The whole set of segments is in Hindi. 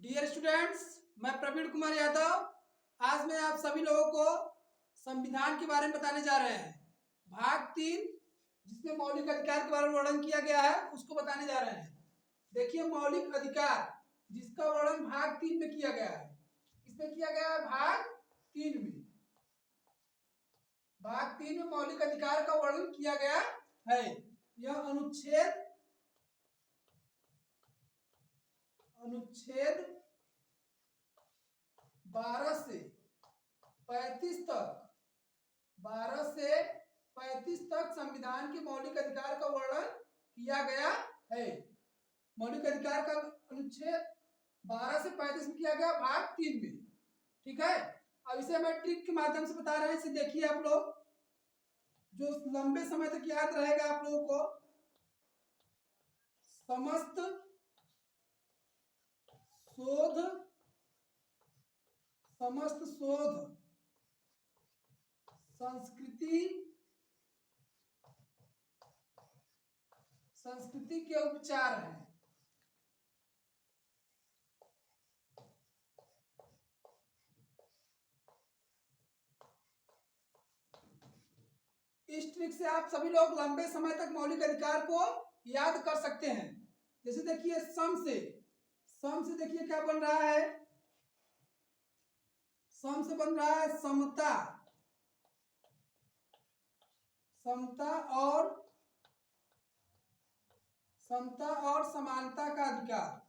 डियर स्टूडेंट्स, मैं प्रवीण कुमार यादव आज मैं आप सभी लोगों को संविधान के बारे में बताने जा रहे हैं। भाग 3 जिसमें मौलिक अधिकार के बारे में वर्णन किया गया है उसको बताने जा रहे हैं। देखिए, मौलिक अधिकार जिसका वर्णन भाग 3 में किया गया है। इसमें किया गया है भाग 3 में। भाग 3 में मौलिक अधिकार का वर्णन किया गया है। यह अनुच्छेद 12 से 35 तक 12 से 35 तक संविधान के मौलिक अधिकार का वर्णन किया गया है। मौलिक अधिकार का अनुच्छेद 12 से 35 में किया गया भाग 3 में। ठीक है, अब इसे मैं ट्रिक के माध्यम से बता रहे हैं। इसे देखिए आप लोग, जो लंबे समय तक याद रहेगा आप लोगों को। समस्त शोध संस्कृति के उपचार हैं। इस ट्रिक से आप सभी लोग लंबे समय तक मौलिक अधिकार को याद कर सकते हैं। जैसे देखिए, सम से देखिए क्या बन रहा है। सम से बन रहा है समता और समानता का अधिकार।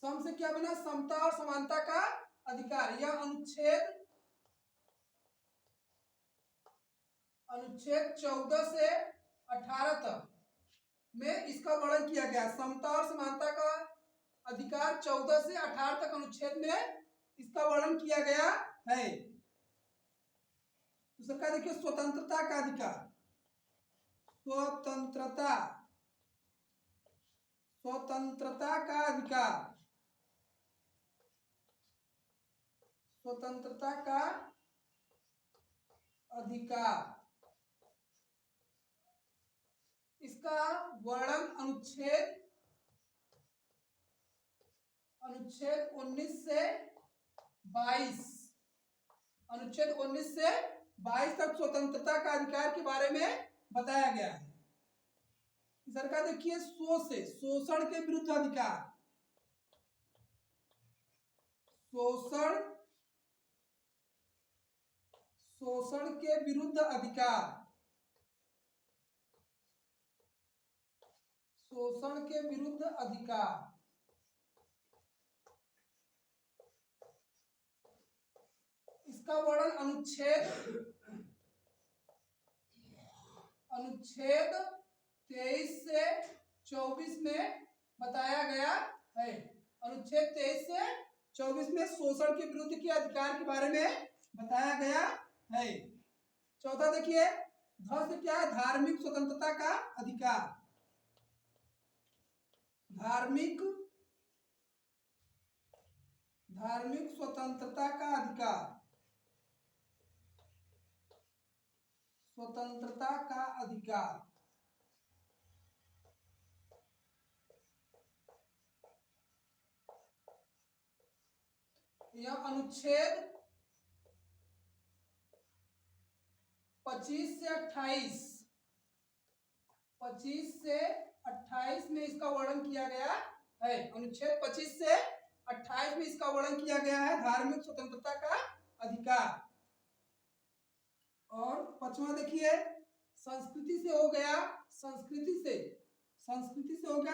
सम से क्या बना? समता और समानता का अधिकार। यह अनुच्छेद 14 से 18 तक में इसका वर्णन किया गया। समता और समानता का अधिकार 14 से 18 तक अनुच्छेद में इसका वर्णन किया गया है। दूसरा का देखिए, स्वतंत्रता का अधिकार। स्वतंत्रता का अधिकार। स्वतंत्रता का अधिकार इसका वर्णन अनुच्छेद 19 से 22 तक स्वतंत्रता का अधिकार के बारे में बताया गया है। सरकार देखिए, शोषण के विरुद्ध अधिकार। शोषण के विरुद्ध अधिकार। शोषण के विरुद्ध अधिकार इसका वर्णन अनुच्छेद 23 से 24 में बताया गया है। अनुच्छेद 23 से 24 में शोषण के विरुद्ध के अधिकार के बारे में बताया गया है। चौथा देखिए, ध से क्या है? धार्मिक स्वतंत्रता का अधिकार। धार्मिक स्वतंत्रता का अधिकार। स्वतंत्रता का अधिकार यह अनुच्छेद 25 से 28 में इसका वर्णन किया गया है। अनुच्छेद 25 से 28 में इसका वर्णन किया गया है, धार्मिक स्वतंत्रता का अधिकार। और पांचवा देखिए, संस्कृति से हो गया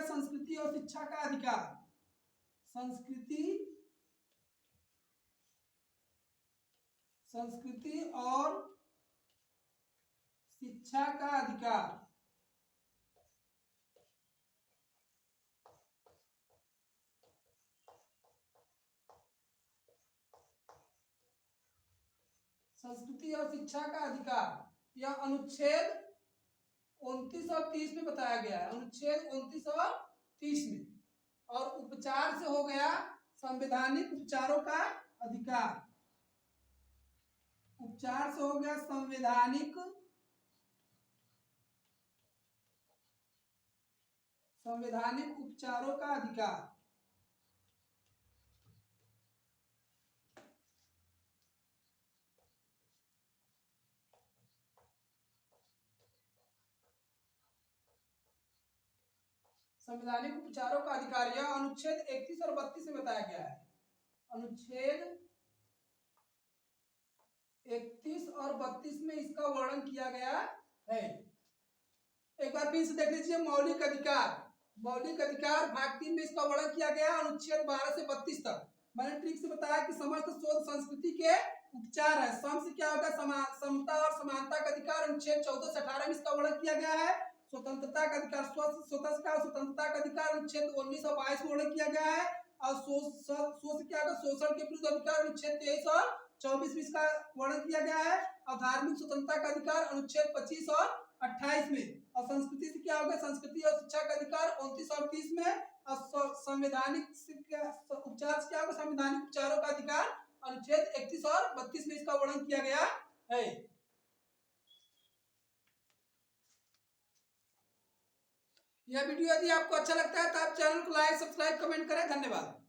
संस्कृति और शिक्षा का अधिकार। संस्कृति और शिक्षा का अधिकार। संस्कृति और शिक्षा का अधिकार यह अनुच्छेद 29 और 30 में बताया गया है। अनुच्छेद 29 और 30 में। और उपचार से हो गया संवैधानिक उपचारों का अधिकार। उपचार से हो गया संवैधानिक उपचारों का अधिकार। संवैधानिक उपचारों का अधिकार यह अनुच्छेद 31 और 32 में बताया गया है। अनुच्छेद 31 और 32 में इसका वर्णन किया गया है। एक बार फिर से देख लीजिए, मौलिक अधिकार भाग 3 में इसका वर्णन किया गया अनुच्छेद 12 से 32 तक। मैंने ट्रिक से बताया कि समस्त शोध संस्कृति के उपचार है। सम से क्या होगा, समता और समानता का अधिकार अनुच्छेद 14 से 18 में इसका वर्णन किया गया है। स्वतंत्रता का अधिकार स्वतंत्रता का अधिकार अनुच्छेद 19 और 22 में वर्णन किया गया है। और शोषण के विरुद्ध अधिकार अनुच्छेद 23 और 24 में इसका वर्णन किया गया है। और धार्मिक स्वतंत्रता का अधिकार अनुच्छेद 25 और 28 में। और संस्कृति से क्या होगा, संस्कृति और शिक्षा का अधिकार 29 और 30 में। और संवैधानिक उपचार से क्या होगा, संवैधानिक उपचारों का अधिकार अनुच्छेद 31 और 32 में इसका वर्णन किया गया है। यह वीडियो यदि आपको अच्छा लगता है तो आप चैनल को लाइक, सब्सक्राइब, कमेंट करें। धन्यवाद।